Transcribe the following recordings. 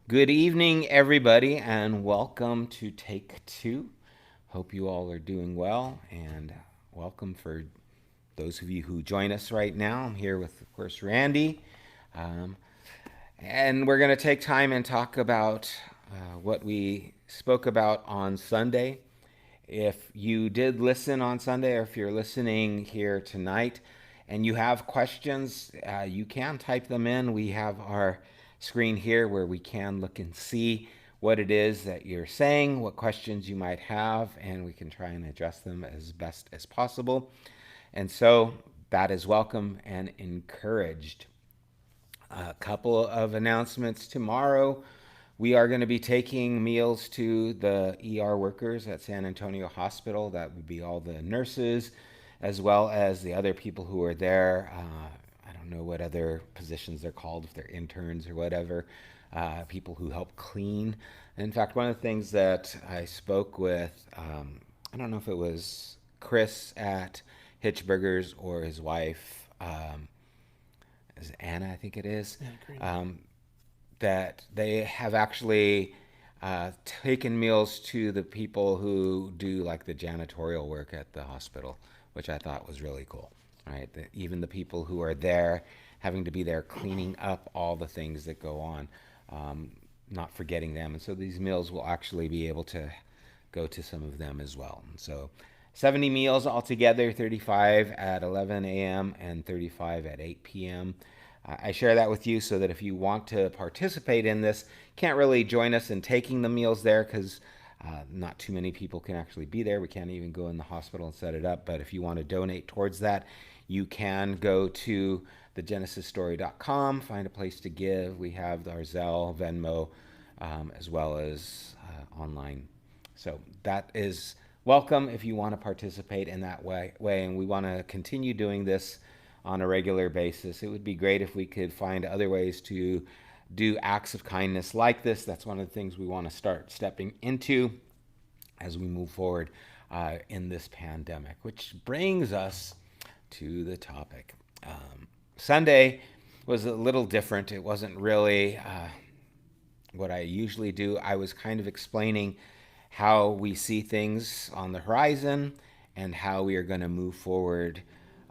Good evening, everybody, and welcome to Take Two. Hope you all are doing well, and welcome for those of you who join us right now. I'm here with, of course, Randy, um, and we're going to take time and talk about what we spoke about on Sunday. If you did listen on Sunday, or if you're listening here tonight and you have questions, you can type them in. We have our screen here where we can look and see what it is that you're saying, what questions you might have, and we can try and address them as best as possible. And so that is welcome and encouraged. A couple of announcements tomorrow. We are going to be taking meals to the ER workers at San Antonio Hospital. That would be all the nurses, as well as the other people who are there. I don't know what other positions they're called, if they're interns or whatever, people who help clean. In fact, one of the things that I spoke with, I don't know if it was Chris at Hitchburgers or his wife, is Anna, I think it is, Yeah, green. um, that they have actually taken meals to the people who do like the janitorial work at the hospital, which I thought was really cool. Right, that even the people who are there, having to be there cleaning up all the things that go on, um, not forgetting them, and so these meals will actually be able to go to some of them as well. And so 70 meals altogether, 35 at 11 a.m. and 35 at 8 p.m. I share that with you so that if you want to participate in this, can't really join us in taking the meals there because not too many people can actually be there. We can't even go in the hospital and set it up. But if you want to donate towards that, you can go to thegenesisstory.com, find a place to give. We have our Zelle, Venmo, as well as online. So that is welcome if you want to participate in that way. And we want to continue doing this on a regular basis. It would be great if we could find other ways to do acts of kindness like this. That's one of the things we want to start stepping into as we move forward in this pandemic, which brings us to the topic. Sunday was a little different. It wasn't really what I usually do. I was kind of explaining how we see things on the horizon and how we are going to move forward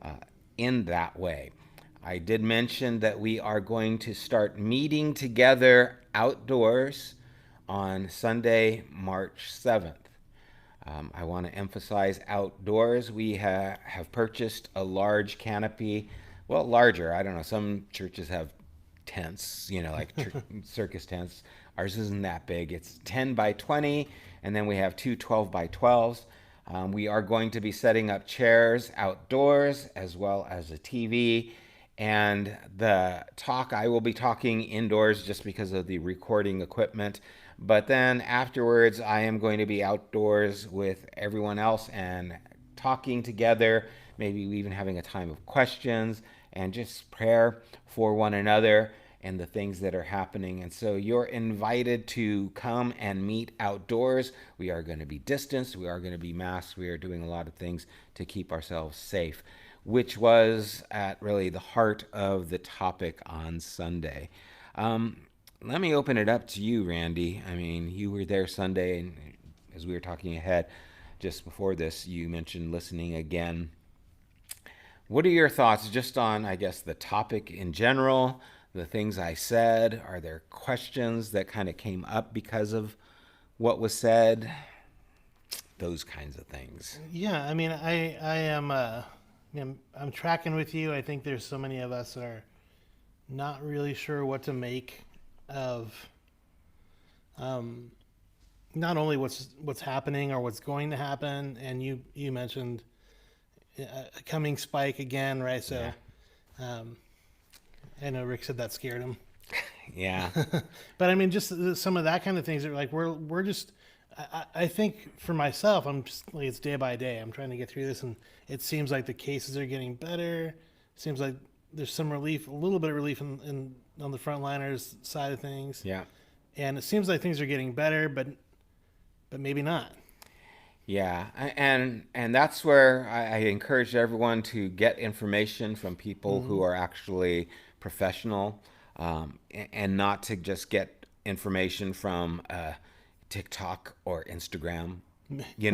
uh, in that way. I did mention that we are going to start meeting together outdoors on Sunday, March 7th. I want to emphasize outdoors. We have purchased a large canopy. Well, larger. I don't know. Some churches have tents, like circus tents. Ours isn't that big. It's 10 by 20, and then we have two 12 by 12s. We are going to be setting up chairs outdoors as well as a TV. And the talk, I will be talking indoors just because of the recording equipment. But then afterwards, I am going to be outdoors with everyone else and talking together, maybe even having a time of questions and just prayer for one another and the things that are happening. And so you're invited to come and meet outdoors. We are going to be distanced, we are going to be masked, we are doing a lot of things to keep ourselves safe, which was at really the heart of the topic on Sunday. Um, Let me open it up to you, Randy. I mean, you were there Sunday, and as we were talking ahead just before this, you mentioned listening again. What are your thoughts just on, I guess, the topic in general, the things I said? Are there questions that kind of came up because of what was said? Those kinds of things. Yeah, I mean, I am I'm tracking with you. I think there's so many of us that are not really sure what to make of um, not only what's happening or what's going to happen, and you mentioned a coming spike again, right? Yeah. So um, I know Rick said that scared him. Yeah. But I mean, just some of that kind of things are like we're just. I think for myself, I'm just like it's day by day. I'm trying to get through this, and it seems like the cases are getting better. Seems like there's some relief, a little bit of relief in on the frontliners side of things, Yeah. and it seems like things are getting better, but maybe not. Yeah, and that's where I encourage everyone to get information from people who Mm-hmm. are actually professional, and not to just get information from TikTok or Instagram, Yes.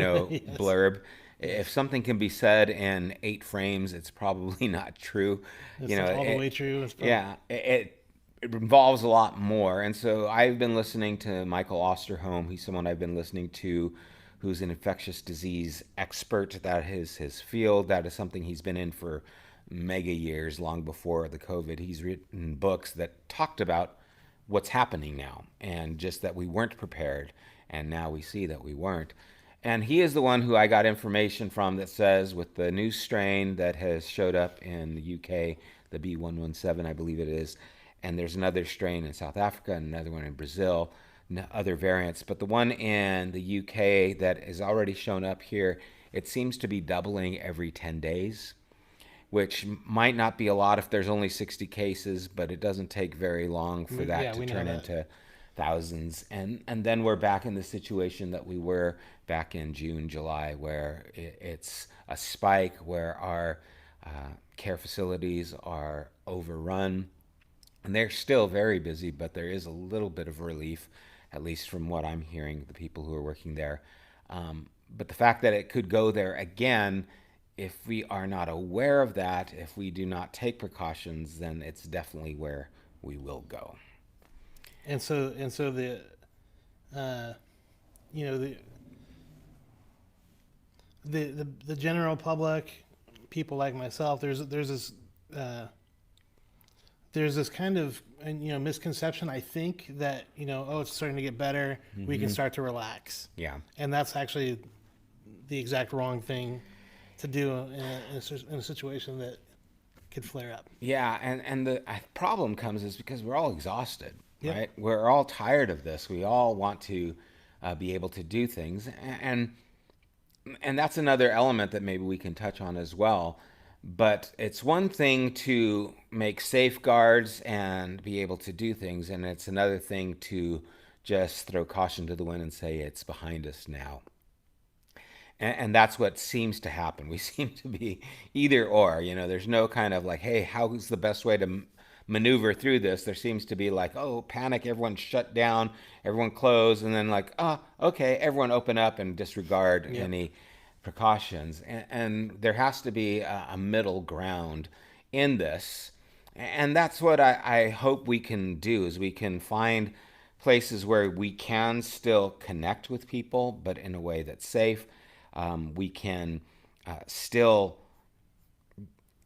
blurb. If Yes. something can be said in 8 frames, it's probably not true. It's not all the way true. It's probably Yeah, it involves a lot more. And so I've been listening to Michael Osterholm. He's someone I've been listening to who's an infectious disease expert. That is his field. That is something he's been in for mega years, long before the COVID. He's written books that talked about what's happening now and just that we weren't prepared. And now we see that we weren't. And he is the one who I got information from that says with the new strain that has showed up in the UK, the B117, I believe it is, and there's another strain in South Africa and another one in Brazil, other variants. But the one in the UK that has already shown up here, it seems to be doubling every 10 days, which might not be a lot if there's only 60 cases, but it doesn't take very long for that yeah. to We know turn that. into thousands. And then we're back in the situation that we were back in June, July, where it's a spike, where our care facilities are overrun. And they're still very busy, but there is a little bit of relief, at least from what I'm hearing, the people who are working there. But the fact that it could go there again, if we are not aware of that, if we do not take precautions, then it's definitely where we will go. And so uh, you know the general public, people like myself, uh, there's this kind of misconception, I think, that oh, it's starting to get better, we can Mm-hmm. start to relax, Yeah. and that's actually the exact wrong thing to do in a situation that could flare up. Yeah, and the problem comes is because we're all exhausted, Yep. right? We're all tired of this. We all want to be able to do things, and that's another element that maybe we can touch on as well. But it's one thing to make safeguards and be able to do things, and it's another thing to just throw caution to the wind and say it's behind us now. And that's what seems to happen. We seem to be either or. There's no kind of like, hey, how's the best way to maneuver through this? There seems to be like, oh, panic, everyone shut down, everyone close, and then like, oh, okay, everyone open up and disregard Yep. any precautions. And there has to be a middle ground in this. And that's what I hope we can do is we can find places where we can still connect with people, but in a way that's safe. We can still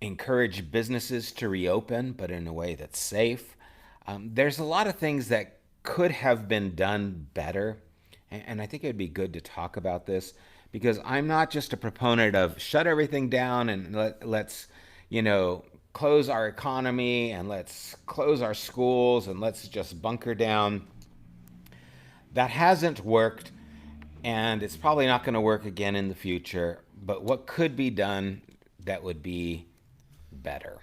encourage businesses to reopen, but in a way that's safe. There's a lot of things that could have been done better. And I think it'd be good to talk about this because I'm not just a proponent of shut everything down and let's, you know, close our economy and let's close our schools and let's just bunker down. That hasn't worked, and it's probably not going to work again in the future. But what could be done that would be better,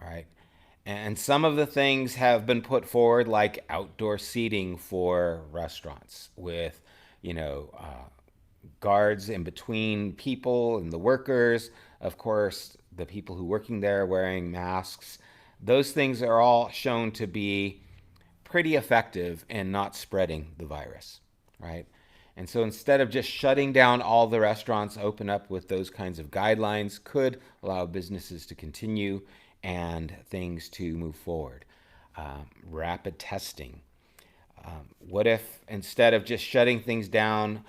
right? And some of the things have been put forward, like outdoor seating for restaurants with, guards in between people and the workers. Of course, the people who are working there wearing masks. Those things are all shown to be pretty effective in not spreading the virus, right? And so instead of just shutting down all the restaurants, open up with those kinds of guidelines could allow businesses to continue and things to move forward. Rapid testing. What if instead of just shutting things down,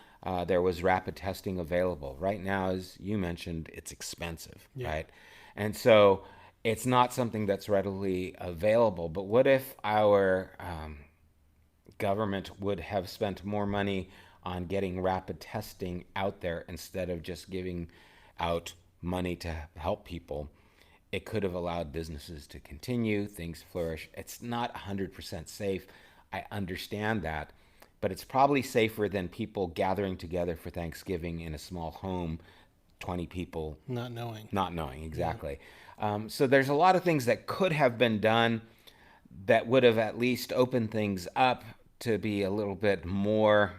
there was rapid testing available? Right now, as you mentioned, it's expensive, Yeah. right? And so it's not something that's readily available. But what if our government would have spent more money on getting rapid testing out there instead of just giving out money to help people? It could have allowed businesses to continue, things flourish. It's not 100% safe. I understand that, but it's probably safer than people gathering together for Thanksgiving in a small home, 20 people, Not knowing. not knowing Yeah. exactly. So there's a lot of things that could have been done that would have at least opened things up to be a little bit more,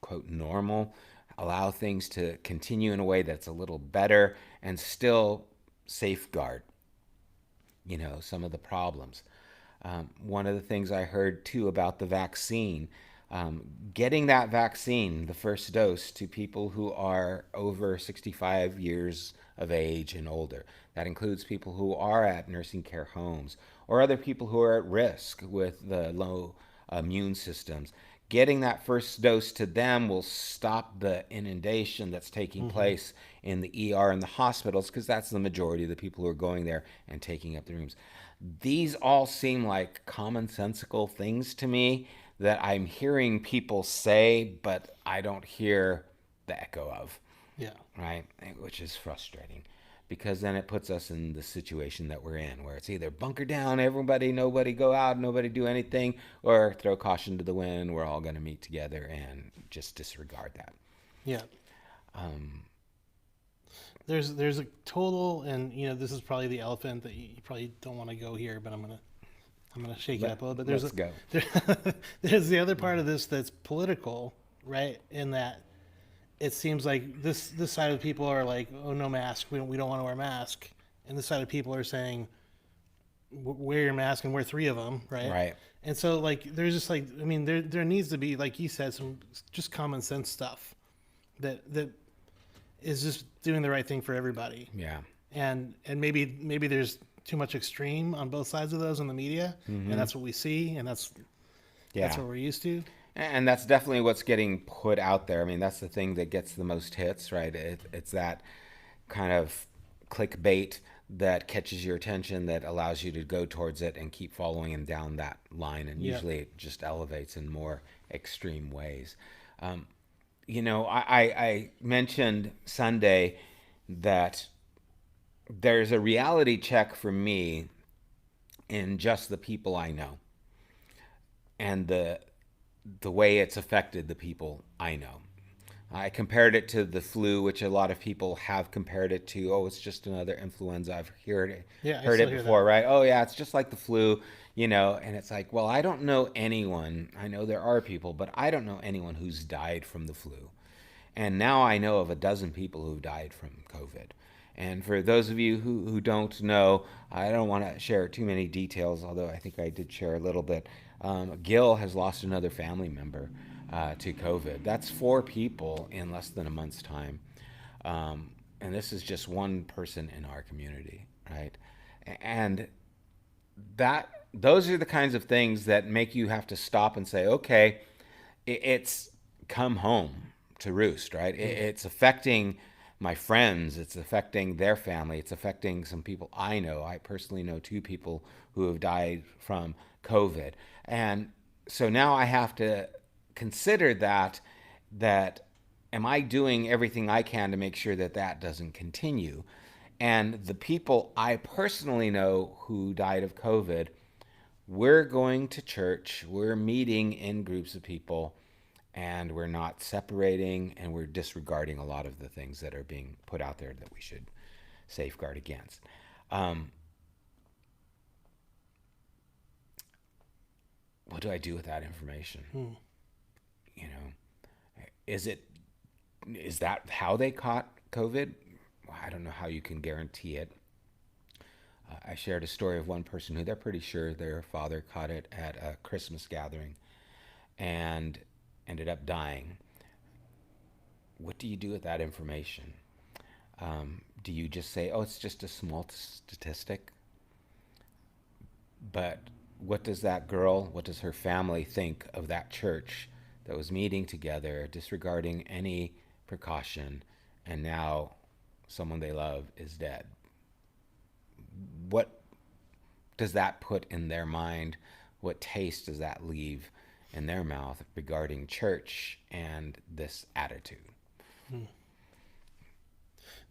quote, normal, allow things to continue in a way that's a little better and still safeguard, some of the problems. One of the things I heard too about the vaccine, getting that vaccine, the first dose, to people who are over 65 years of age and older. That includes people who are at nursing care homes or other people who are at risk with the low immune systems. Getting that first dose to them will stop the inundation that's taking Mm-hmm. place in the ER and the hospitals, because that's the majority of the people who are going there and taking up the rooms. These all seem like commonsensical things to me that I'm hearing people say, but I don't hear the echo of, Yeah. right? Which is frustrating, because then it puts us in the situation that we're in, where it's either bunker down, everybody, nobody go out, nobody do anything, or throw caution to the wind. We're all going to meet together and just disregard that. Yeah. Um, There's a total, and this is probably the elephant that you probably don't want to go here, but I'm gonna shake it up a little bit. let's go. There's the other part of this that's political, right? In that it seems like this side of people are like, oh, no mask, we don't want to wear mask, and this side of people are saying, wear your mask and wear three of them, right? Right. And so like there's just like, I mean, there needs to be, like you said, some just common sense stuff that is just doing the right thing for everybody. Yeah. And maybe there's too much extreme on both sides of those in the media, and Mm-hmm. that's what we see, and that's Yeah. what we're used to. And that's definitely what's getting put out there. I mean, that's the thing that gets the most hits, right? It's that kind of clickbait that catches your attention, that allows you to go towards it and keep following him down that line. And Yeah. usually it just elevates in more extreme ways. Um, I mentioned Sunday that there's a reality check for me in just the people I know, and the way it's affected the people I know. I compared it to the flu, which a lot of people have compared it to. Oh, it's just another influenza. I've Yeah, I heard still it hear that. before, right? Oh, yeah, it's just like the flu, And it's like, well, I don't know anyone. I know there are people, but I don't know anyone who's died from the flu. And now I know of a dozen people who've died from COVID. And for those of you who don't know, I don't want to share too many details, although I think I did share a little bit. Gil has lost another family member to COVID. That's four people in less than a month's time. And this is just one person in our community, right? And those are the kinds of things that make you have to stop and say, okay, it's come home to roost, right? Mm. It's affecting my friends, it's affecting their family, it's affecting some people I know. I personally know two people who have died from COVID. And so now I have to consider that am I doing everything I can to make sure that that doesn't continue? And the people I personally know who died of COVID, we're going to church, we're meeting in groups of people, and we're not separating, and we're disregarding a lot of the things that are being put out there that we should safeguard against. Um, what do I do with that information? Hmm. You know, is it is that how they caught COVID? Well, I don't know how you can guarantee it. I shared a story of one person who they're pretty sure their father caught it at a Christmas gathering and ended up dying. What do you do with that information? Do you just say, oh, it's just a small statistic? But what does that girl, what does her family think of that church that was meeting together, disregarding any precaution, and now someone they love is dead? What does that put in their mind? What taste does that leave in their mouth regarding church and this attitude? Hmm.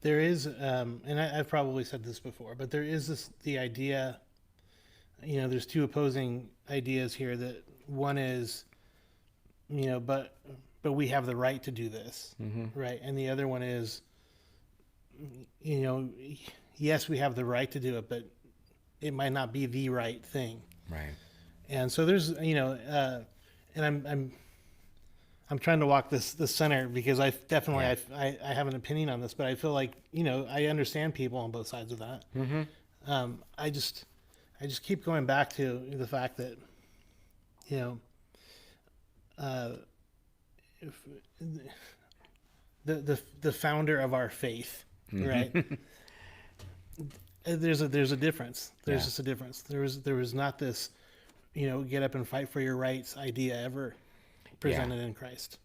There is, and I've probably said this before, but there is the idea. There's two opposing ideas here. That one is, but we have the right to do this, Mm-hmm. right? And the other one is, you know, yes, we have the right to do it, but it might not be the right thing. Right. And so there's, and I'm trying to walk this center, because I definitely Yeah. I have an opinion on this, but I feel like I understand people on both sides of that. Mm-hmm. I I just keep going back to the fact that, you know, uh, if, the founder of our faith, right? There's a difference. There's Yeah. just a difference. There was not this, get up and fight for your rights idea ever Yeah. presented in Christ.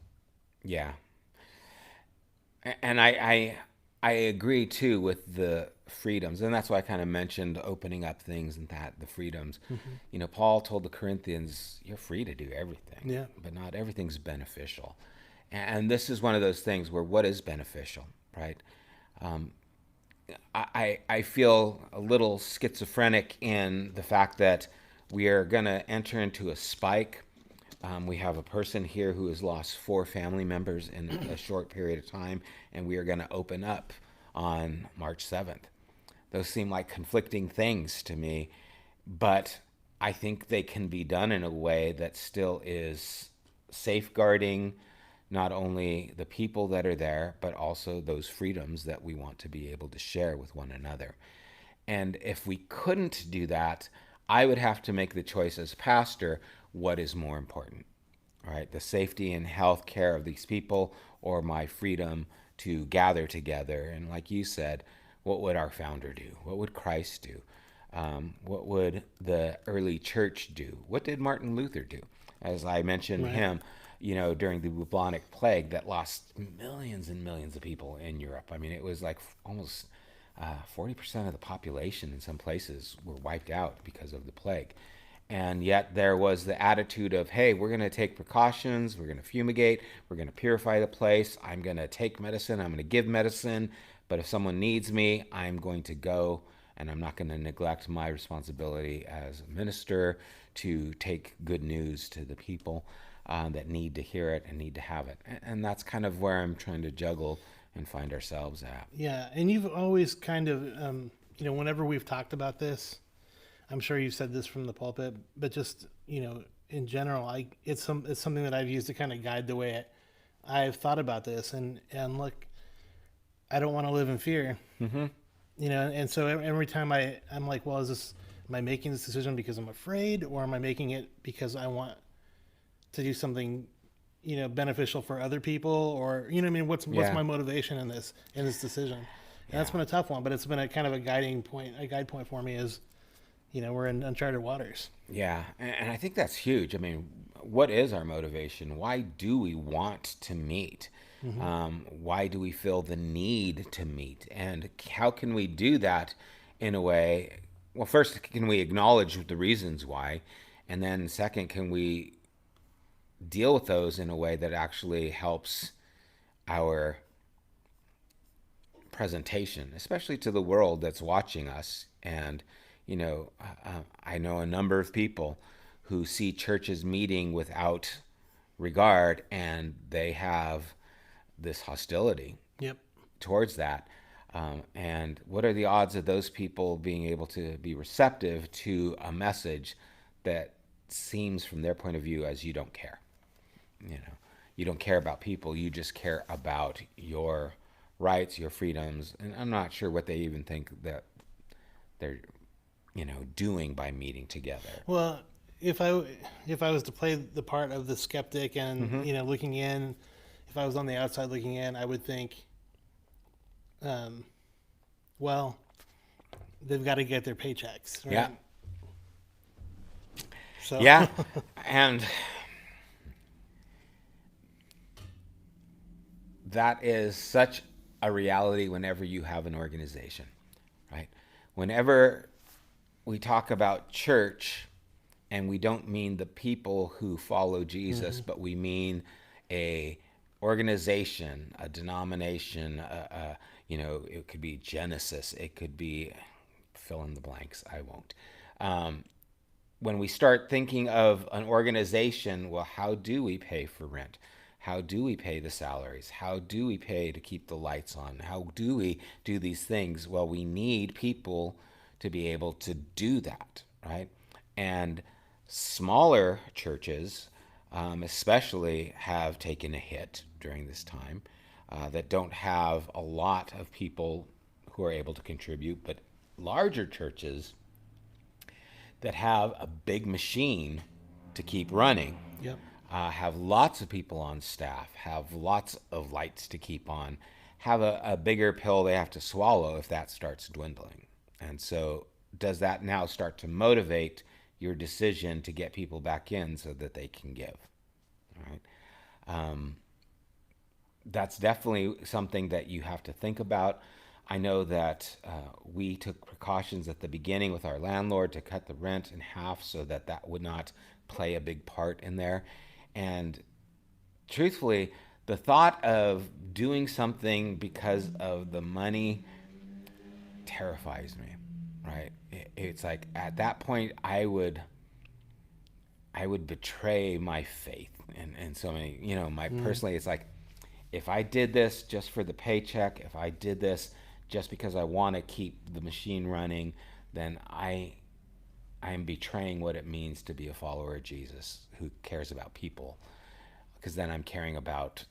Yeah. And I agree too with the freedoms, and that's why I kind of mentioned opening up things and that the freedoms. Mm-hmm. Paul told the Corinthians, "You're free to do everything, Yeah. but not everything's beneficial." And this is one of those things where what is beneficial, right? Um, I feel a little schizophrenic in the fact that we are going to enter into a spike. We have a person here who has lost 4 family members in a short period of time, and we are going to open up on March 7th. Those seem like conflicting things to me, but I think they can be done in a way that still is safeguarding not only the people that are there, but also those freedoms that we want to be able to share with one another. And if we couldn't do that, I would have to make the choice as pastor, what is more important? All right, the safety and health care of these people or my freedom to gather together. And like you said, what would our founder do? What would Christ do? What would the early church do? What did Martin Luther do? As I mentioned Right. him, during the bubonic plague that lost millions and millions of people in Europe. I mean, it was like almost 40% of the population in some places were wiped out because of the plague. And yet there was the attitude of, hey, we're going to take precautions, we're going to fumigate, we're going to purify the place, I'm going to take medicine, I'm going to give medicine, but if someone needs me, I'm going to go, and I'm not going to neglect my responsibility as a minister to take good news to the people that need to hear it and need to have it. And that's kind of where I'm trying to juggle and find ourselves at. Yeah, and you've always kind of, whenever we've talked about this, I'm sure you've said this from the pulpit, but just in general, it's something that I've used to kind of guide the way I've thought about this. And look, I don't want to live in fear, Mm-hmm. And so every time I'm like, well, am I making this decision because I'm afraid, or am I making it because I want to do something beneficial for other people, or what I mean, what's Yeah. my motivation in this decision? And that's Yeah. been a tough one, but it's been a kind of a guide point for me is we're in uncharted waters. Yeah, and I think that's huge. I mean, what is our motivation? Why do we want to meet? Mm-hmm. Why do we feel the need to meet? And how can we do that in a way? Well, first, can we acknowledge the reasons why? And then, second, can we deal with those in a way that actually helps our presentation, especially to the world that's watching us? And I know a number of people who see churches meeting without regard, and they have this hostility Yep. towards that. And what are the odds of those people being able to be receptive to a message that seems, from their point of view, as you don't care? You don't care about people. You just care about your rights, your freedoms, and I'm not sure what they even think that they're doing by meeting together. Well, if I was to play the part of the skeptic and Mm-hmm. looking in, if I was on the outside looking in, I would think, um, well, they've got to get their paychecks, right? Yeah. So Yeah. And that is such a reality whenever you have an organization, right? Whenever we talk about church, and we don't mean the people who follow Jesus, mhm. but we mean a organization, a denomination, it could be Genesis, it could be fill in the blanks. I won't. When we start thinking of an organization, well, how do we pay for rent? How do we pay the salaries? How do we pay to keep the lights on? How do we do these things? Well, we need people to be able to do that, right? And smaller churches, especially, have taken a hit during this time that don't have a lot of people who are able to contribute, but larger churches that have a big machine to keep running, Yep. have lots of people on staff, have lots of lights to keep on, have a bigger pill they have to swallow if that starts dwindling. And so, does that now start to motivate your decision to get people back in so that they can give? Right? Um, that's definitely something that you have to think about. I know that we took precautions at the beginning with our landlord to cut the rent in half so that that would not play a big part in there. And truthfully, the thought of doing something because of the money terrifies me, right? It's like at that point I would betray my faith and so many, my Mm. personally it's like if I did this just for the paycheck, if I did this just because I want to keep the machine running, then I am betraying what it means to be a follower of Jesus who cares about people, because then I'm caring about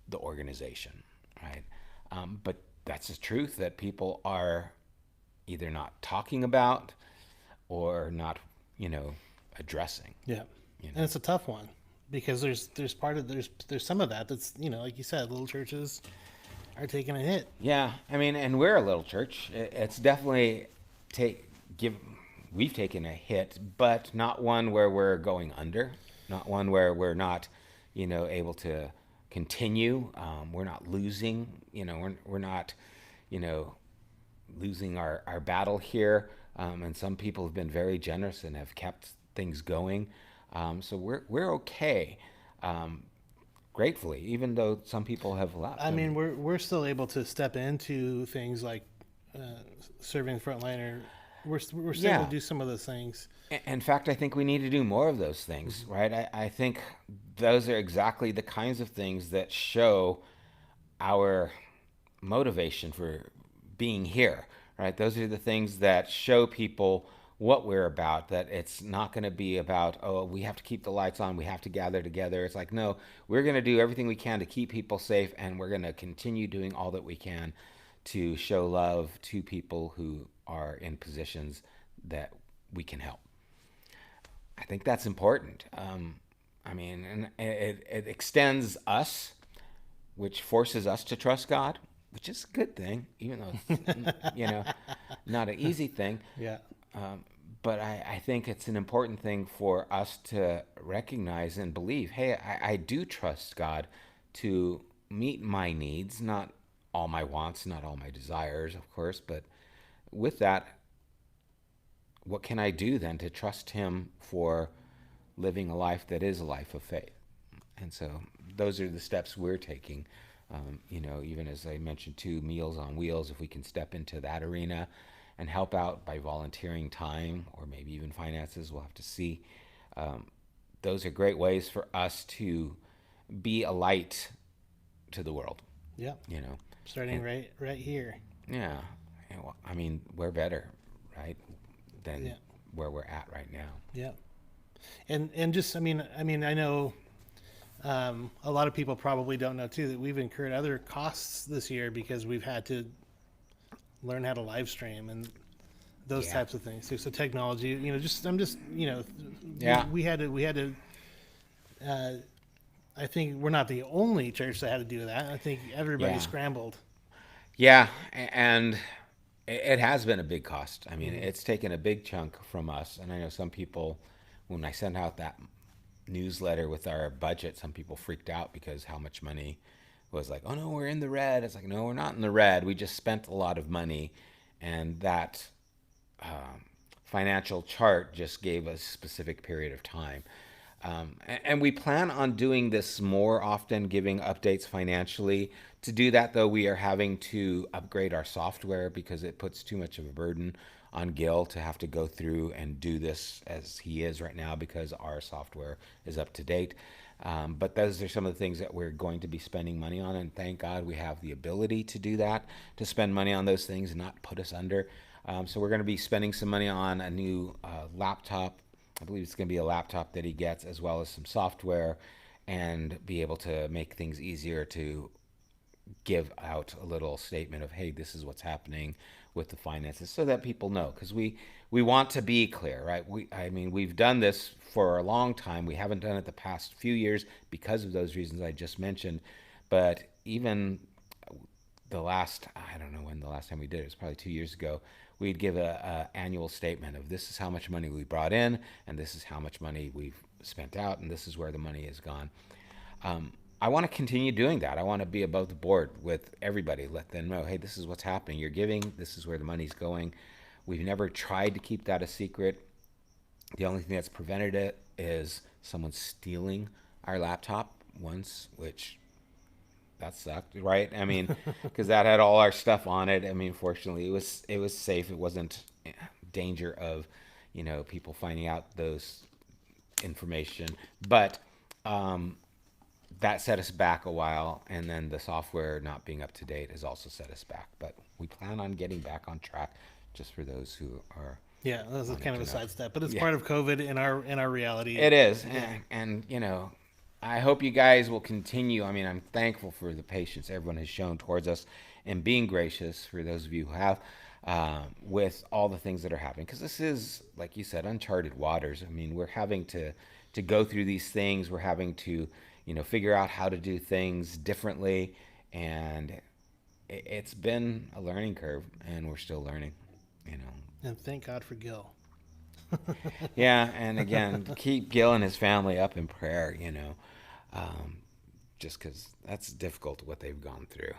the organization, right? But that's the truth that people are either not talking about or not, addressing. Yeah. You And know, it's a tough one because there's some of that that's, like you said, little churches are taking a hit. yeah. I mean, and we're a little church. It's definitely take give. We've taken a hit, but not one where we're going under. Not one where we're not, able to continue. We're not losing. We're not, you know, losing our battle here. And some people have been very generous and have kept things going. So we're okay. Um, Gratefully, even though some people have left. I mean, we're still able to step into things like uh, serving frontliner. We're still able Yeah. to do some of those things. In fact, I think we need to do more of those things, Mm-hmm. right? I think those are exactly the kinds of things that show our motivation for being here, right? Those are the things that show people what we're about, that it's not going to be about, oh, we have to keep the lights on, we have to gather together. It's like, no, we're going to do everything we can to keep people safe, and we're going to continue doing all that we can to show love to people who are in positions that we can help. I think that's important. I mean, and it extends us, which forces us to trust God, which is a good thing, even though it's not an easy thing. Yeah. Um, but I think it's an important thing for us to recognize and believe. Hey, I do trust God to meet my needs, not all my wants, not all my desires, of course, but with that, what can I do then to trust Him for living a life that is a life of faith? And so those are the steps we're taking. Even as I mentioned too, Meals on Wheels, if we can step into that arena and help out by volunteering time or maybe even finances, we'll have to see. Um, those are great ways for us to be a light to the world, Yeah. you know. Starting And right here. yeah, I mean, we're better, right, than Yeah. where we're at right now. Yeah. And just I mean I know a lot of people probably don't know too that we've incurred other costs this year because we've had to learn how to live stream and those Yeah. types of things too. So technology, just I'm just Yeah. we had to. Uh, I think we're not the only church that had to do that. I think everybody Yeah. scrambled. Yeah, and it has been a big cost. I mean, Mm-hmm. it's taken a big chunk from us. And I know some people, when I sent out that newsletter with our budget, some people freaked out because how much money was like, oh no, we're in the red. It's like, no, we're not in the red. We just spent a lot of money. And that financial chart just gave a specific period of time. And we plan on doing this more often, giving updates financially. To do that, though, we are having to upgrade our software because it puts too much of a burden on Gil to have to go through and do this as he is right now because our software is up to date. But those are some of the things that we're going to be spending money on, and thank God we have the ability to do that, to spend money on those things and not put us under. So we're going to be spending some money on a new laptop. I believe it's going to be a laptop that he gets, as well as some software, and be able to make things easier to give out a little statement of, hey, this is what's happening. with the finances so that people know, because we want to be clear, right? I mean, we've done this for a long time. We haven't done it the past few years because of those reasons I just mentioned. But even the last, I don't know when the last time we did it, was probably 2 years ago. We'd give a annual statement of this is how much money we brought in, and this is how much money we've spent out, and this is where the money has gone. I want to continue doing that. I want to be above the board with everybody. Let them know, hey, this is what's happening. You're giving. This is where the money's going. We've never tried to keep that a secret. The only thing that's prevented it is someone stealing our laptop once, which that sucked, right? I mean, because that had all our stuff on it. I mean, fortunately, it was safe. It wasn't danger of, people finding out those information. But that set us back a while, and then the software not being up to date has also set us back. But we plan on getting back on track, just for those who are Yeah, that's a wanting kind of to a know. sidestep, but it's Yeah, part of COVID in our reality. it is, Yeah, and I hope you guys will continue. I mean, I'm thankful for the patience everyone has shown towards us and being gracious for those of you who have, with all the things that are happening. Because this is, like you said, uncharted waters. I mean, we're having to go through these things. We're having to, figure out how to do things differently, and it's been a learning curve, and we're still learning. You know, and thank God for Gil. yeah, and again, keep Gil and his family up in prayer. Um, just because that's difficult what they've gone through.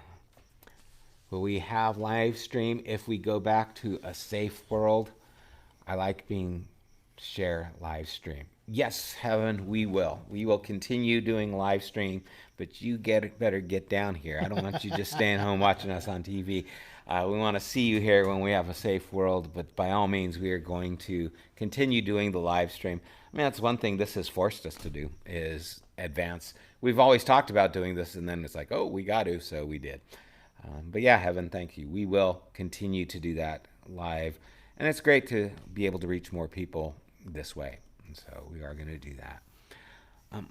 Will we have live stream if we go back to a safe world? I like being share live stream. Yes, heaven, we will. We will continue doing live stream, but you better get down here. I don't want you just staying home watching us on TV. We want to see you here when we have a safe world, but by all means, we are going to continue doing the live stream. I mean, that's one thing this has forced us to do is advance. We've always talked about doing this, and then it's like, oh, we got to, so we did. But yeah, Heaven, thank you. We will continue to do that live. And it's great to be able to reach more people this way. And so we are going to do that.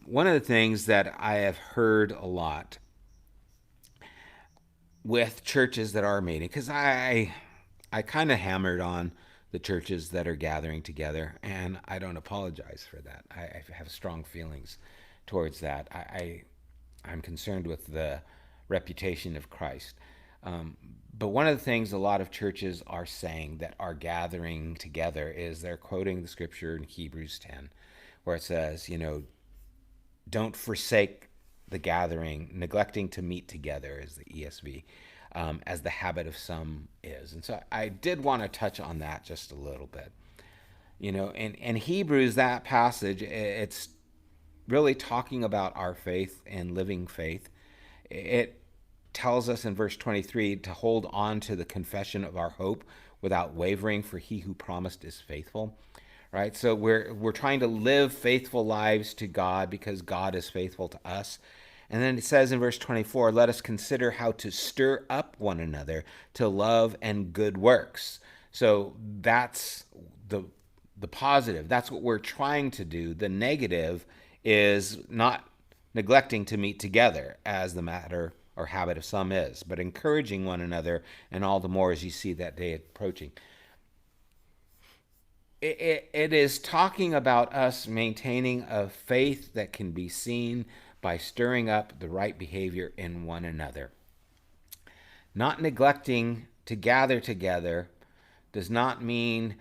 One of the things that I have heard a lot with churches that are meeting, because I kind of hammered on the churches that are gathering together, and I don't apologize for that. I have strong feelings towards that. I'm concerned with the reputation of Christ. But one of the things a lot of churches are saying that are gathering together is they're quoting the scripture in Hebrews 10, where it says, don't forsake the gathering, neglecting to meet together, is the ESV, as the habit of some is. And so I did want to touch on that just a little bit. In Hebrews, that passage, it's really talking about our faith and living faith. It tells us in verse 23 to hold on to the confession of our hope without wavering, for he who promised is faithful. Right? So we're trying to live faithful lives to God because God is faithful to us. And then it says in verse 24, let us consider how to stir up one another to love and good works. So that's the positive. That's what we're trying to do. The negative is not neglecting to meet together, as the matter or habit of some is, but encouraging one another, and all the more as you see that day approaching. It is talking about us maintaining a faith that can be seen by stirring up the right behavior in one another. Not neglecting to gather together does not mean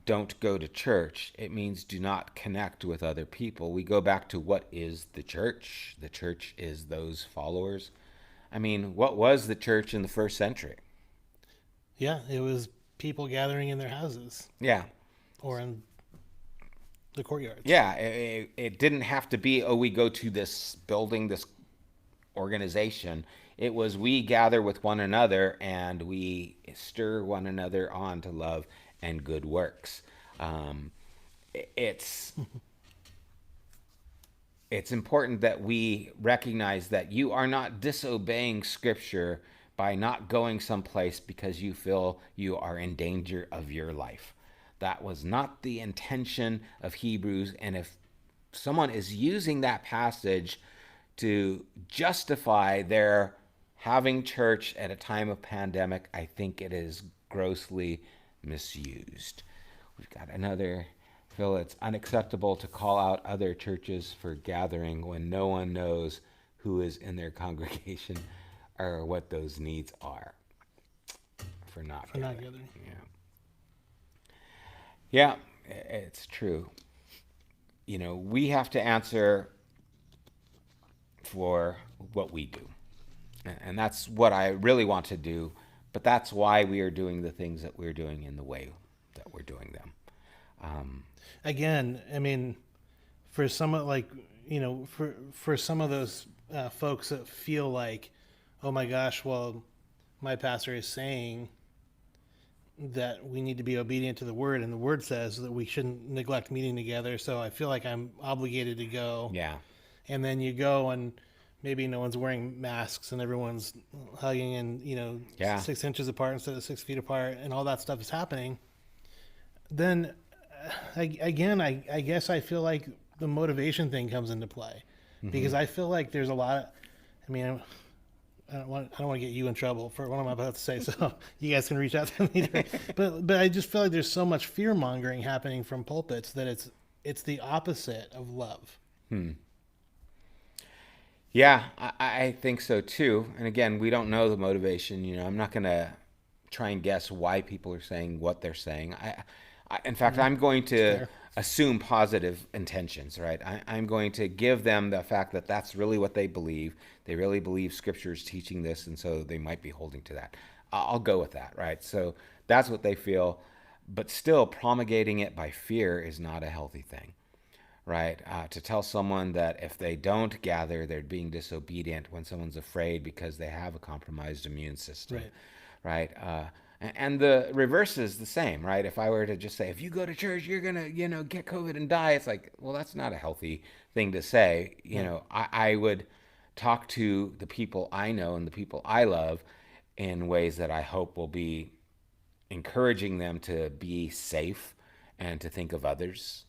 don't go to church. It means do not connect with other people. We go back to what is the church? The church is those followers. I mean, what was the church in the first century? Yeah, it was people gathering in their houses Yeah. or in the courtyards. Yeah, it didn't have to be, oh, we go to this building, this organization. It was we gather with one another and we stir one another on to love and good works. Um, it's it's important that we recognize that you are not disobeying Scripture by not going someplace because you feel you are in danger of your life. That was not the intention of Hebrews. And if someone is using that passage to justify their having church at a time of pandemic, I think it is grossly misused. We've got another. Phil, it's unacceptable to call out other churches for gathering when no one knows who is in their congregation or what those needs are for not for not gathering. gathering. Yeah, it's true. We have to answer for what we do. And that's what I really want to do. But that's why we are doing the things that we're doing in the way that we're doing them. Again, I mean, for some of like for some of those folks that feel like, oh my gosh, well, my pastor is saying that we need to be obedient to the word, and the word says that we shouldn't neglect meeting together. So I feel like I'm obligated to go. Yeah. And then you go and maybe no one's wearing masks and everyone's hugging and Yeah. 6 inches apart instead of 6 feet apart, and all that stuff is happening. Then I guess I feel like the motivation thing comes into play, because I feel like there's a lot of, I mean, I don't want to get you in trouble for what I'm about to say, so you guys can reach out to me. But I just feel like there's so much fear mongering happening from pulpits that it's the opposite of love. Yeah, I think so too. And again, we don't know the motivation. I'm not going to try and guess why people are saying what they're saying. In fact, I'm going to Fair. assume positive intentions, right? I'm going to give them the fact that that's really what they believe. They really believe Scripture is teaching this, and so they might be holding to that. I'll go with that, right? So that's what they feel. But still, promulgating it by fear is not a healthy thing, right? To tell someone that if they don't gather, they're being disobedient when someone's afraid because they have a compromised immune system, Right. right? And the reverse is the same, right? If I were to just say, if you go to church, you're gonna, get COVID and die. It's like, well, that's not a healthy thing to say. I would talk to the people I know and the people I love in ways that I hope will be encouraging them to be safe and to think of others,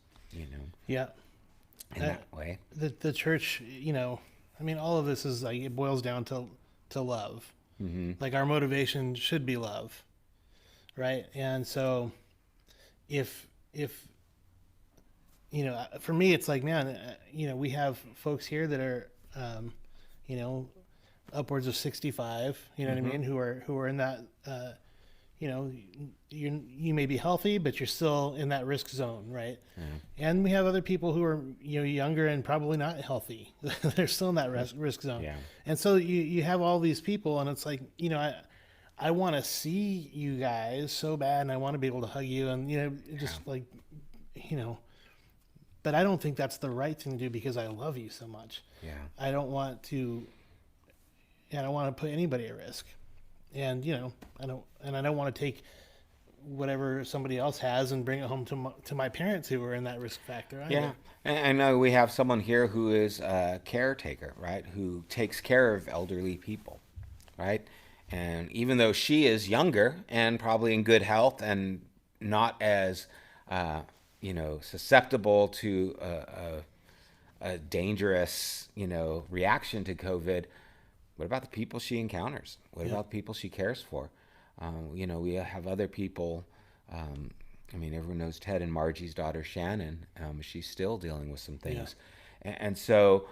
Yeah. in that way. The church, I mean, all of this is like, it boils down to love. Like, our motivation should be love, right? And so if for me, it's like, man, we have folks here that are you know upwards of 65, what I mean, who are in that you may be healthy, but you're still in that risk zone, right? And we have other people who are younger and probably not healthy. They're still in that risk zone. Yeah. And so you have all these people, and it's like, I want to see you guys so bad, and I want to be able to hug you, and just like, but I don't think that's the right thing to do, because I love you so much. Yeah. I don't want to put anybody at risk. And I don't want to take whatever somebody else has and bring it home to my parents who are in that risk factor either. Yeah. And I know we have someone here who is a caretaker, right? Who takes care of elderly people, right? And even though she is younger and probably in good health and not as, susceptible to a dangerous, reaction to COVID, what about the people she encounters? What about the people she cares for? We have other people. Everyone knows Ted and Margie's daughter, Shannon. She's still dealing with some things. And so,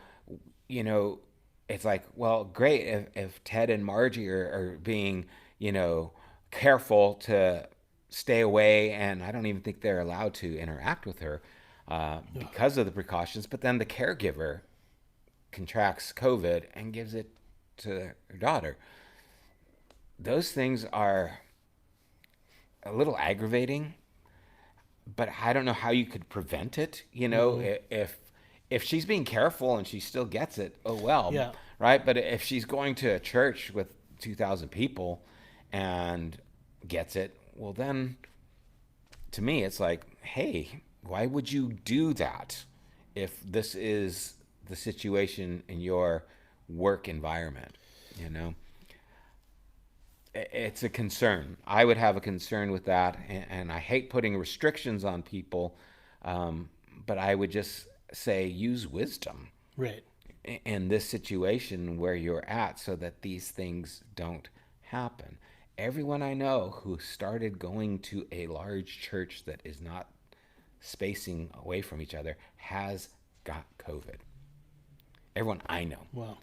it's like, well, great if Ted and Margie are being, careful to stay away. And I don't even think they're allowed to interact with her because of the precautions. But then the caregiver contracts COVID and gives it to her daughter. Those things are a little aggravating, but I don't know how you could prevent it. If she's being careful and she still gets it, oh well, Yeah. right? But if she's going to a church with 2,000 people and gets it, well then, to me, it's like, hey, why would you do that if this is the situation in your work environment? It's a concern. I would have a concern with that, and I hate putting restrictions on people, but I would just say use wisdom Right. in this situation where you're at so that these things don't happen. everyone I know who started going to a large church that is not spacing away from each other has got COVID. Everyone I know. Well,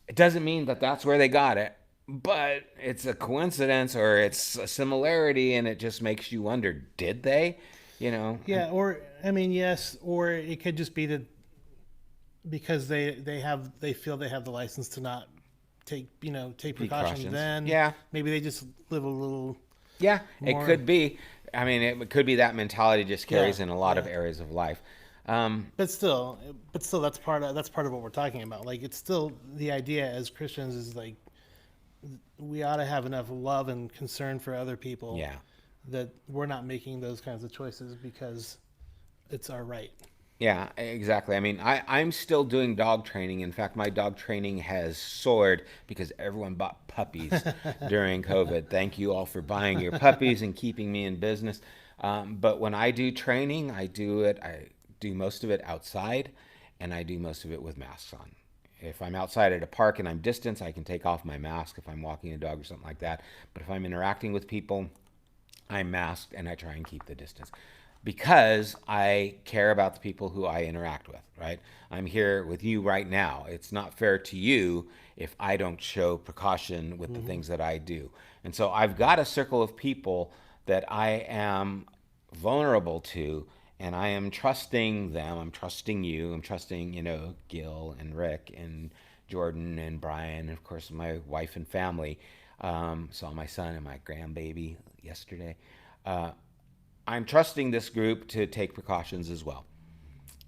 It doesn't mean that that's where they got it, but it's a coincidence or it's a similarity, and it just makes you wonder: did they? You know, yeah, or I mean, yes, or it could just be that because they feel they have the license to not take precautions. precautions. Then Yeah, maybe they just live a little yeah, it more. could be. I mean, it could be that mentality just Yeah, carries in a lot of yeah. areas of life. But still, that's part of what we're talking about. Like, it's still the idea as Christians is like we ought to have enough love and concern for other people Yeah, that we're not making those kinds of choices because it's our right. yeah, exactly. I mean, I'm still doing dog training. In fact, my dog training has soared because everyone bought puppies during COVID. Thank you all for buying your puppies and keeping me in business. But when I do training, I do most of it outside, and I do most of it with masks on. If I'm outside at a park and I'm distance, I can take off my mask if I'm walking a dog or something like that. But if I'm interacting with people, I'm masked and I try and keep the distance because I care about the people who I interact with, right? I'm here with you right now. It's not fair to you if I don't show precaution with the Mm-hmm. things that I do. And so I've got a circle of people that I am vulnerable to, and I am trusting them. I'm trusting you. I'm trusting, Gil and Rick and Jordan and Brian, and of course, my wife and family. Saw my son and my grandbaby yesterday. Uh, I'm trusting this group to take precautions as well.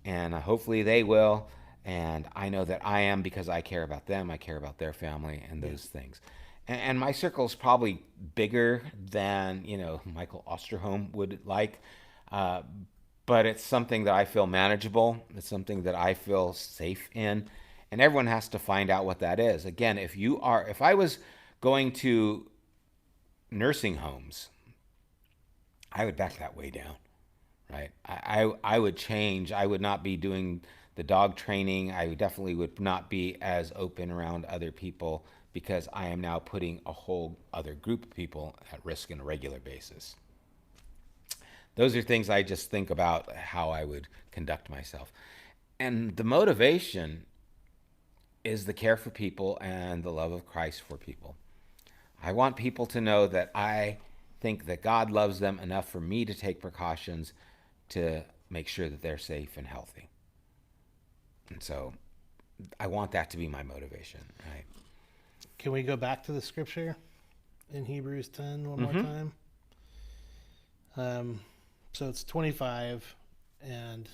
And hopefully they will. And I know that I am because I care about them. I care about their family and Yeah. those things. And my circle is probably bigger than, Michael Osterholm would like. Uh, but it's something that I feel manageable. It's something that I feel safe in. And everyone has to find out what that is. Again, if I was going to nursing homes, I would back that way down, right? I would change. I would not be doing the dog training. I definitely would not be as open around other people because I am now putting a whole other group of people at risk on a regular basis. Those are things I just think about how I would conduct myself. And the motivation is the care for people and the love of Christ for people. I want people to know that I think that God loves them enough for me to take precautions to make sure that they're safe and healthy. And so I want that to be my motivation, right? Can we go back to the scripture in Hebrews 10 one more Mm-hmm. time? Um, so it's 25, and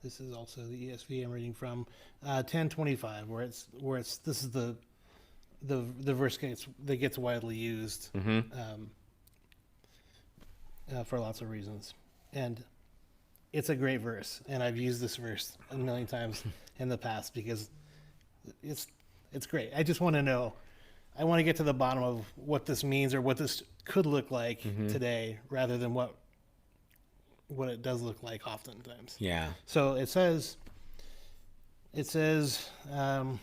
this is also the ESV I'm reading from 10:25, where it's this is the verse that gets widely used Mm-hmm. for lots of reasons, and it's a great verse, and I've used this verse a million times in the past because it's it's great. I just want to know. I want to get to the bottom of what this means or what this could look like Mm-hmm. today, rather than what it does look like oftentimes. Yeah. So it says, Sam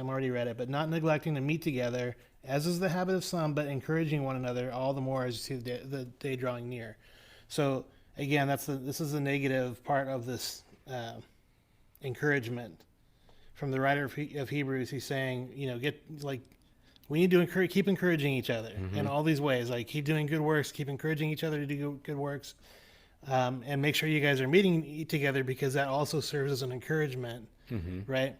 already read it, but not neglecting to meet together, as is the habit of some, but encouraging one another all the more as you see the day drawing near. So again, this is the negative part of this encouragement from the writer of Hebrews. He's saying, get like we need to keep encouraging each other in Mm-hmm. all these ways. Like keep doing good works, keep encouraging each other to do good works, and make sure you guys are meeting together because that also serves as an encouragement, Mm-hmm. right?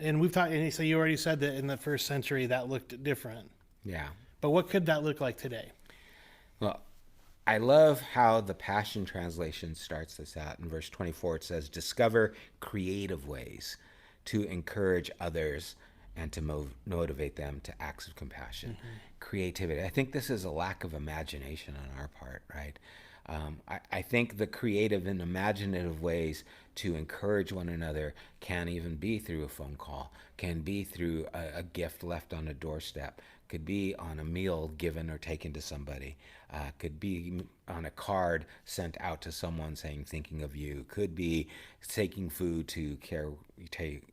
And we've talked, and so you already said that in the first century that looked different. Yeah. But what could that look like today? Well, I love how the Passion Translation starts this out. In verse 24, it says, discover creative ways to encourage others and to motivate them to acts of compassion. Mm-hmm. Creativity. I think this is a lack of imagination on our part, right? I think the creative and imaginative ways to encourage one another can even be through a phone call, can be through a gift left on a doorstep, could be on a meal given or taken to somebody, could be on a card sent out to someone saying thinking of you, could be taking food to care, take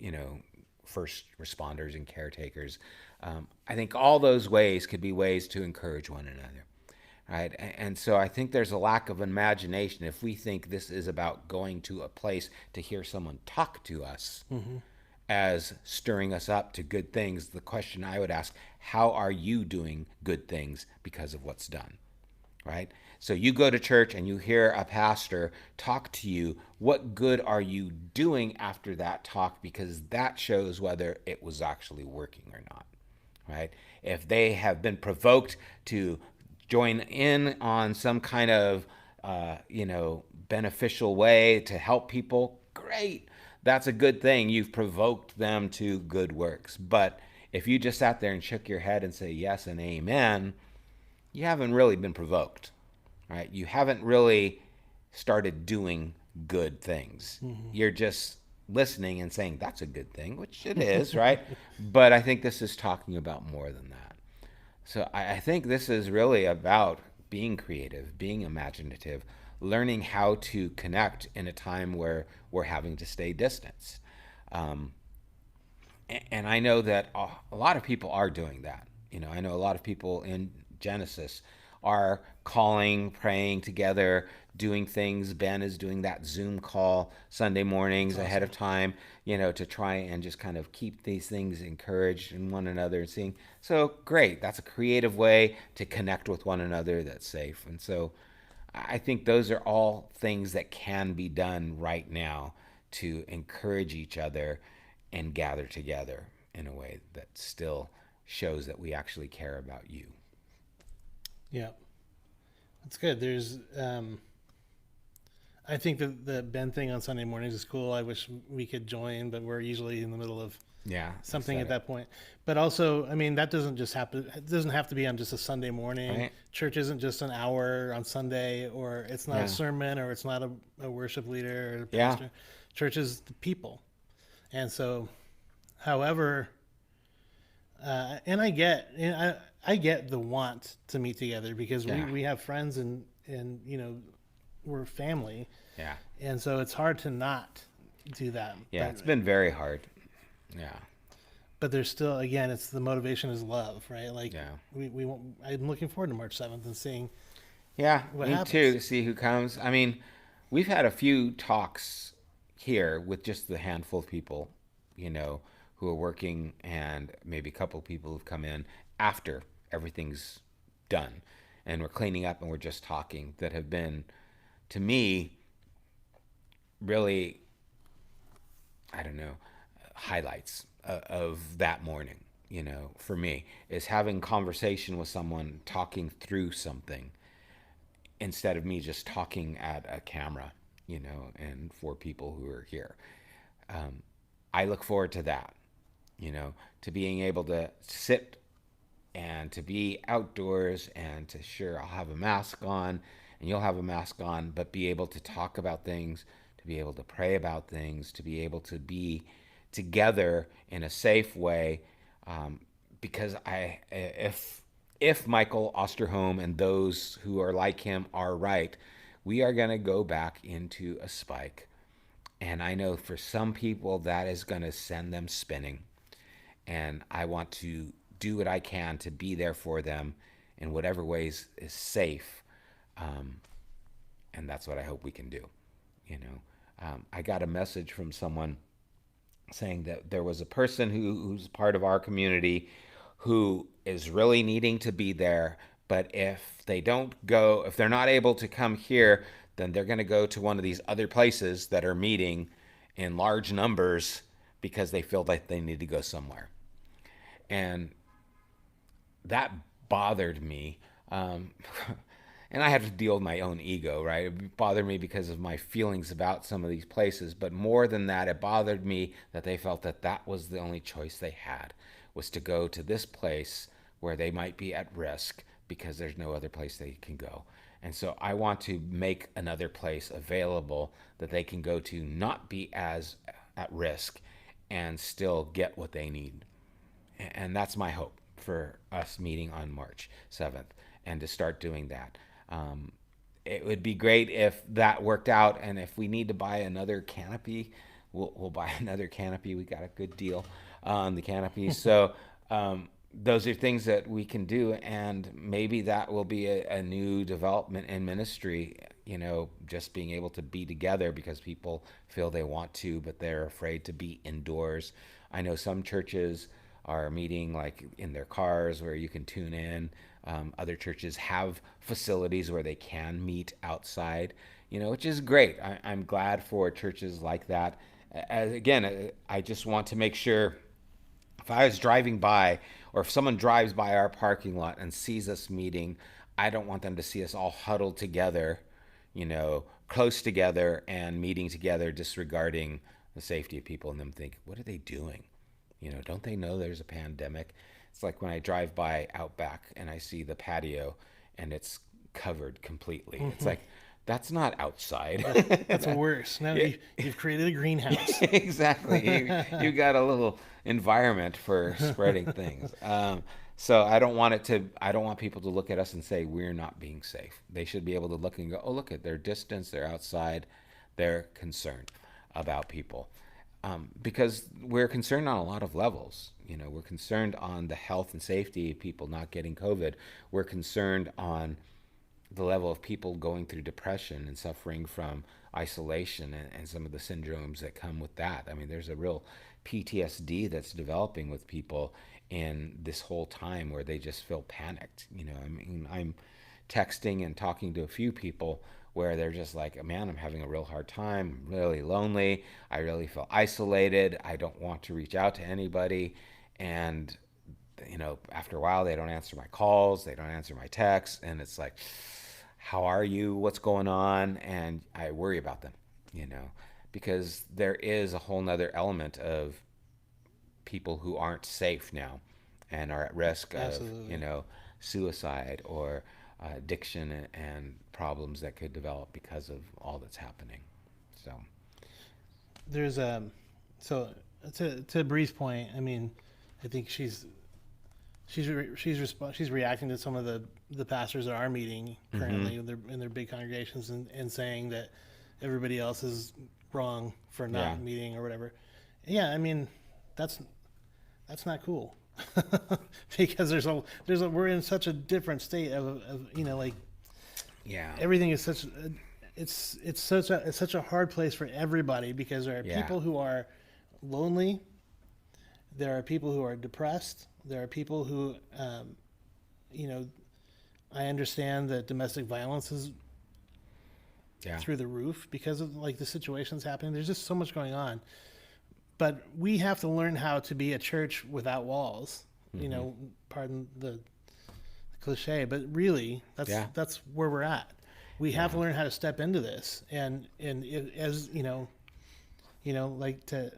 first responders and caretakers. I think all those ways could be ways to encourage one another, right? And so I think there's a lack of imagination if we think this is about going to a place to hear someone talk to us Mm-hmm. as stirring us up to good things. The question I would ask, how are you doing good things because of what's done? Right? So you go to church and you hear a pastor talk to you. What good are you doing after that talk? Because that shows whether it was actually working or not. Right? If they have been provoked to join in on some kind of, beneficial way to help people, great. That's a good thing. You've provoked them to good works. But if you just sat there and shook your head and say yes and amen, you haven't really been provoked, right? You haven't really started doing good things. You're just listening and saying that's a good thing, which it is, right? But I think this is talking about more than that. So I think this is really about being creative, being imaginative, learning how to connect in a time where we're having to stay distanced. Um, and I know that a lot of people are doing that. I know a lot of people in Genesis are calling, praying together, doing things. Ben is doing that Zoom call Sunday That's mornings ahead awesome. of time, to try and just kind of keep these things encouraged in one another and seeing. So great. That's a creative way to connect with one another that's safe. And so I think those are all things that can be done right now to encourage each other and gather together in a way that still shows that we actually care about you. Yeah, that's good. I think that the Ben thing on Sunday mornings is cool. I wish we could join, but we're usually in the middle of Yeah, I something said at it. that point. But also, I mean, that doesn't just happen. It doesn't have to be on just a Sunday morning. Right? Church isn't just an hour on Sunday, or it's not a Yeah. sermon, or it's not a worship leader or a Yeah. pastor. Church is the people, and so, however, and I get the want to meet together because we Yeah. we have friends and we're family, Yeah. and so it's hard to not do that. Yeah. But It's been very hard. Yeah. there's still, again, it's the motivation is love, right? Like Yeah. I'm looking forward to March 7th and seeing Yeah. what Me too, happens. to see who comes. I mean, we've had a few talks here with just the handful of people, who are working, and maybe a couple of people who've come in after everything's done. And we're cleaning up and we're just talking, that have been, to me, really, I don't know, highlights of that morning. For me, is having conversation with someone, talking through something instead of me just talking at a camera, and for people who are here. I look forward to that, to being able to sit and to be outdoors, and to, sure, I'll have a mask on and you'll have a mask on, but be able to talk about things, to be able to pray about things, to be able to be together in a safe way. Because if Michael Osterholm and those who are like him are right, we are going to go back into a spike. And I know for some people that is going to send them spinning. And I want to do what I can to be there for them in whatever ways is safe. Um, and that's what I hope we can do. I got a message from someone saying that there was a person who's part of our community who is really needing to be there, but if they're not able to come here, then they're going to go to one of these other places that are meeting in large numbers because they feel like they need to go somewhere. And that bothered me. Um, and I have to deal with my own ego, right? It bothered me because of my feelings about some of these places. But more than that, it bothered me that they felt that that was the only choice they had, was to go to this place where they might be at risk because there's no other place they can go. And so I want to make another place available that they can go to, not be as at risk, and still get what they need. And that's my hope for us meeting on March 7th, and to start doing that. It would be great if that worked out, and if we need to buy another canopy, we'll buy another canopy. We got a good deal. on the canopy. So those are things that we can do, and maybe that will be a new development in ministry. Just being able to be together because people feel they want to, but they're afraid to be indoors. I know some churches are meeting like in their cars where you can tune in. Other churches have facilities where they can meet outside, which is great. I'm glad for churches like that. Again, I just want to make sure if I was driving by or if someone drives by our parking lot and sees us meeting, I don't want them to see us all huddled together, close together and meeting together, disregarding the safety of people and them think, what are they doing? Don't they know there's a pandemic? It's like when I drive by Outback and I see the patio and it's covered completely. It's Hmm. like, that's not outside. That's worse. Now Yeah. you've created a greenhouse. Exactly. You got a little environment for spreading things. So I don't want people to look at us and say we're not being safe. They should be able to look and go, oh, look at their distance, they're outside, they're concerned about people. Because we're concerned on a lot of levels. We're concerned on the health and safety of people not getting COVID. We're concerned on the level of people going through depression and suffering from isolation and some of the syndromes that come with that. I mean, there's a real PTSD that's developing with people in this whole time where they just feel panicked. I mean, I'm texting and talking to a few people where they're just like, man, I'm having a real hard time. I'm really lonely. I really feel isolated. I don't want to reach out to anybody. And after a while, they don't answer my calls, they don't answer my texts, and it's like, how are you? What's going on? And I worry about them, you know, because there is a whole nother element of people who aren't safe now and are at risk of, Absolutely. suicide or addiction and problems that could develop because of all that's happening. So, There's so to Bree's point. I mean, I think she's reacting to some of the pastors that are meeting mm-hmm. currently in their big congregations and saying that everybody else is wrong for Yeah, not meeting or whatever. Yeah, I mean, that's that's not cool. Because we're in such a different state of like yeah, everything is it's such a hard place for everybody because there are yeah, people who are lonely, there are people who are depressed, there are people who you know I understand that domestic violence is yeah. through the roof because of like the situations happening. There's just so much going on, but we have to learn how to be a church without walls. Mm-hmm. Pardon the cliche, but really, Yeah, that's where we're at. We have yeah, to learn how to step into this, as like to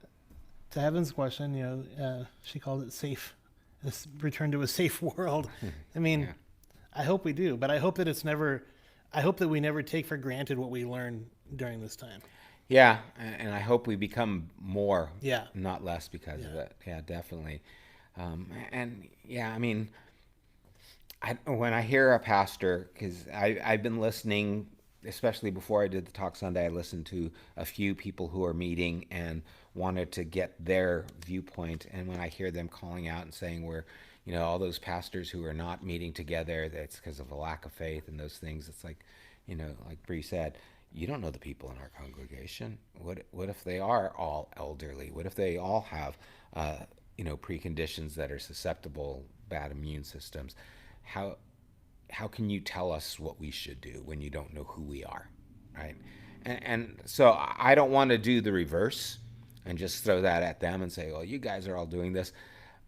Heaven's question, she called it safe. This return to a safe world. I mean, yeah. I hope we do, but I hope that it's never. I hope that we never take for granted what we learn during this time. Yeah, and I hope we become more, Yeah, not less, because of yeah, it. Yeah, definitely. And yeah, I mean, when I hear a pastor, because I've been listening, especially before I did the talk Sunday, I listened to a few people who are meeting and wanted to get their viewpoint. And when I hear them calling out and saying we're, all those pastors who are not meeting together, that's because of a lack of faith and those things. It's like, like Bree said, you don't know the people in our congregation. What if they are all elderly? What if they all have, preconditions that are susceptible, bad immune systems? How how can you tell us what we should do when you don't know who we are, right? And so I don't want to do the reverse and just throw that at them and say, well, you guys are all doing this.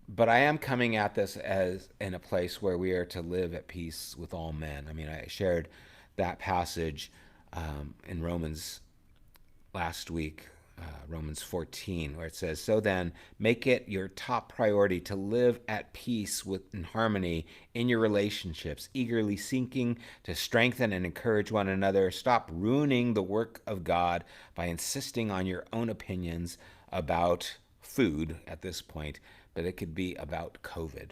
But I am coming at this as in a place where we are to live at peace with all men. I mean, I shared that passage in Romans last week, Romans 14, where it says, so then, make it your top priority to live at peace with in harmony in your relationships, eagerly seeking to strengthen and encourage one another. Stop ruining the work of God by insisting on your own opinions about food at this point, but it could be about COVID.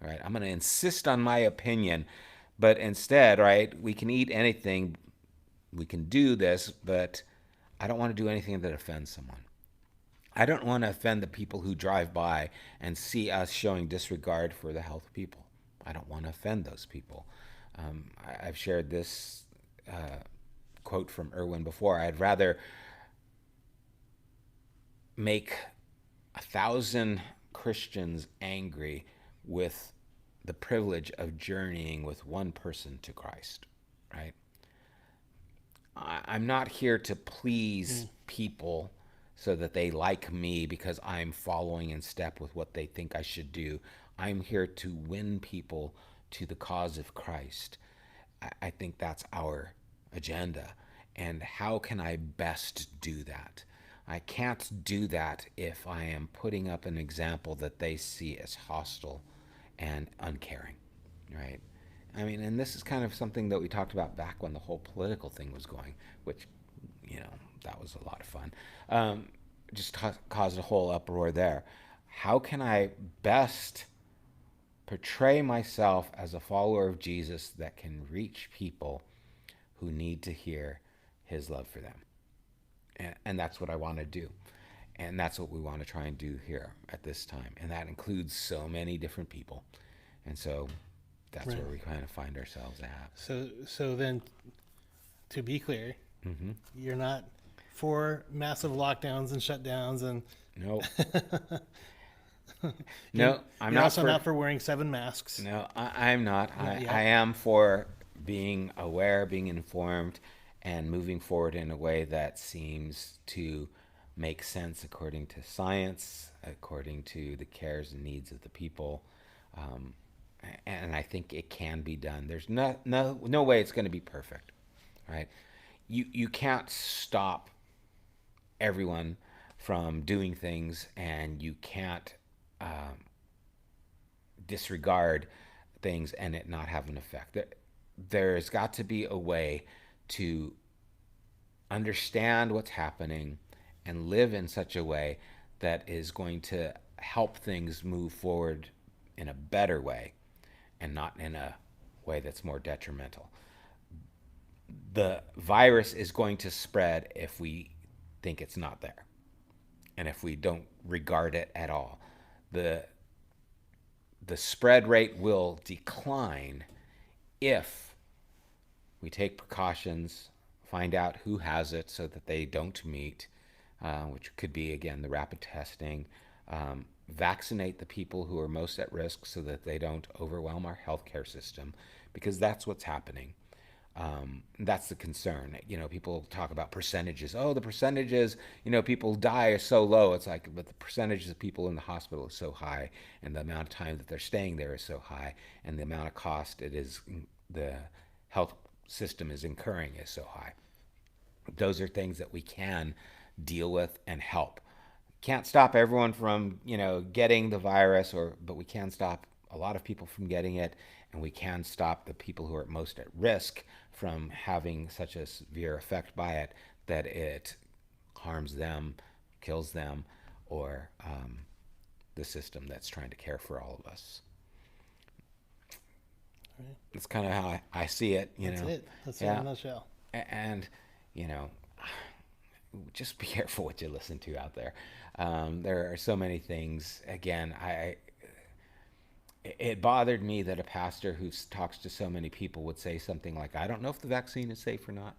All right, I'm going to insist on my opinion, but instead, right, we can eat anything, we can do this, but I don't want to do anything that offends someone. I don't want to offend the people who drive by and see us showing disregard for the health of people. I don't want to offend those people. I've shared this quote from Irwin before. I'd rather make 1,000 Christians angry with the privilege of journeying with one person to Christ, right? I'm not here to please Mm. people so that they like me because I'm following in step with what they think I should do. I'm here to win people to the cause of Christ. I think that's our agenda. And how can I best do that? I can't do that if I am putting up an example that they see as hostile and uncaring, right? I mean, and this is kind of something that we talked about back when the whole political thing was going, which, you know, that was a lot of fun. Um, just caused a whole uproar there. How can I best portray myself as a follower of Jesus that can reach people who need to hear his love for them? And that's what I want to do. And that's what we want to try and do here at this time. And that includes so many different people. And so that's Right. where we kind of find ourselves at. So then, to be clear, Mm-hmm. you're not for massive lockdowns and shutdowns, and No, you're no, I'm you're not also for. not for wearing 7 masks. No, I'm not. Not I yet. am for being aware, being informed, and moving forward in a way that seems to make sense according to science, according to the cares and needs of the people. Um, and I think it can be done. There's no way it's going to be perfect, right? You can't stop everyone from doing things, and you can't disregard things and it not have an effect. There's got to be a way to understand what's happening and live in such a way that is going to help things move forward in a better way and not in a way that's more detrimental. The virus is going to spread if we think it's not there and if we don't regard it at all. The the spread rate will decline if we take precautions, find out who has it so that they don't meet, which could be, again, the rapid testing, vaccinate the people who are most at risk so that they don't overwhelm our healthcare system, because that's what's happening. That's the concern. You know, people talk about percentages. Oh, the percentages, people die are so low. It's like, but the percentages of people in the hospital is so high, and the amount of time that they're staying there is so high, and the amount of cost the health system is incurring is so high. Those are things that we can deal with and help. Can't stop everyone from, getting the virus, but we can stop a lot of people from getting it, and we can stop the people who are most at risk from having such a severe effect by it that it harms them, kills them, or the system that's trying to care for all of us. Right. That's kind of how I see it, That's it. That's it in a Yeah. nutshell. And, you know, just be careful what you listen to out there. There are so many things. Again, it bothered me that a pastor who talks to so many people would say something like, I don't know if the vaccine is safe or not.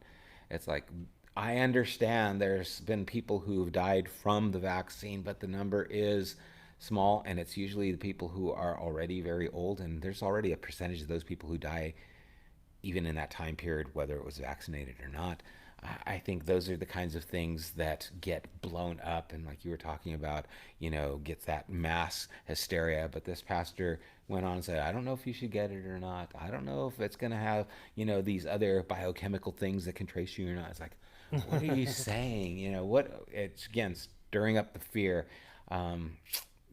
It's like, I understand there's been people who have died from the vaccine, but the number is small, and it's usually the people who are already very old, and there's already a percentage of those people who die even in that time period, whether it was vaccinated or not. I think those are the kinds of things that get blown up, and like you were talking about, gets that mass hysteria. But this pastor went on and said, I don't know if you should get it or not. I don't know if it's going to have, these other biochemical things that can trace you or not. It's like, what are you saying? It's again stirring up the fear. Um,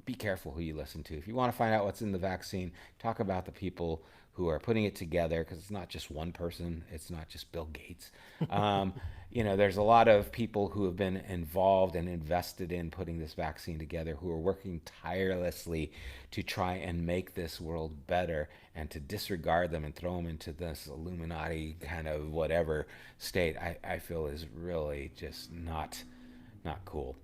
be careful who you listen to. If you want to find out what's in the vaccine, talk about the people who are putting it together, because it's not just one person. It's not just Bill Gates. Um, there's a lot of people who have been involved and invested in putting this vaccine together, who are working tirelessly to try and make this world better, and to disregard them and throw them into this Illuminati kind of whatever state, I feel is really just not cool.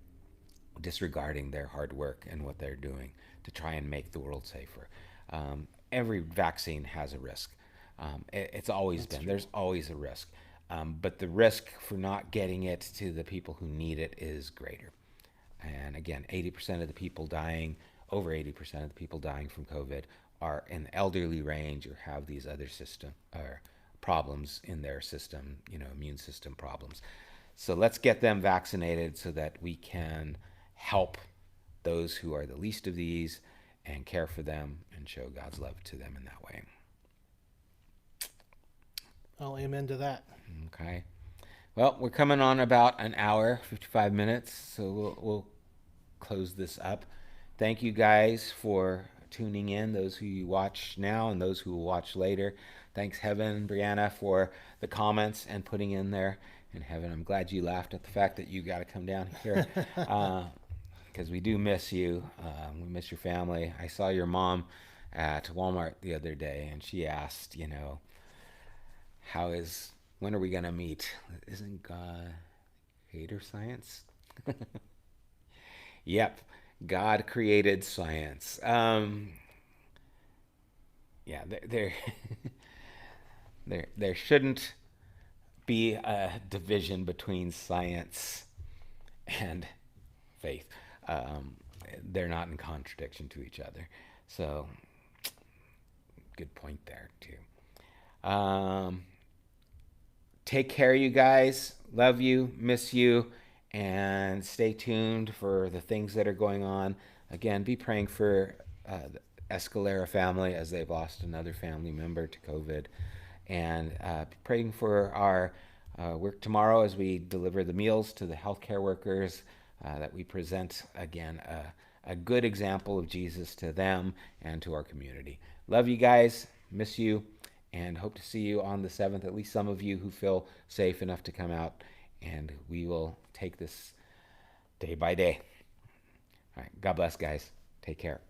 disregarding their hard work and what they're doing to try and make the world safer. Every vaccine has a risk. It's always That's been. true. There's always a risk. But the risk for not getting it to the people who need it is greater. And again, 80% of the people dying, over 80% of the people dying from COVID are in the elderly range or have these other system or problems in their system, immune system problems. So let's get them vaccinated so that we can help those who are the least of these and care for them and show God's love to them in that way. I'll amen to that. Okay. Well, we're coming on about an hour, 55 minutes, so we'll close this up. Thank you guys for tuning in, those who you watch now and those who will watch later. Thanks, Heaven and Brianna, for the comments and putting in there. And Heaven, I'm glad you laughed at the fact that you got to come down here because we do miss you. We miss your family. I saw your mom at Walmart the other day, and she asked, when are we going to meet? Isn't God creator science? Yep, God created science. Yeah, there shouldn't be a division between science and faith. Um, they're not in contradiction to each other. So, good point there too. Take care, you guys. Love you, miss you, and stay tuned for the things that are going on. Again, be praying for the Escalera family as they've lost another family member to COVID, and praying for our work tomorrow as we deliver the meals to the healthcare workers, that we present again a good example of Jesus to them and to our community. Love you guys, miss you, and hope to see you on the 7th, at least some of you who feel safe enough to come out, and we will take this day by day. All right, God bless, guys. Take care.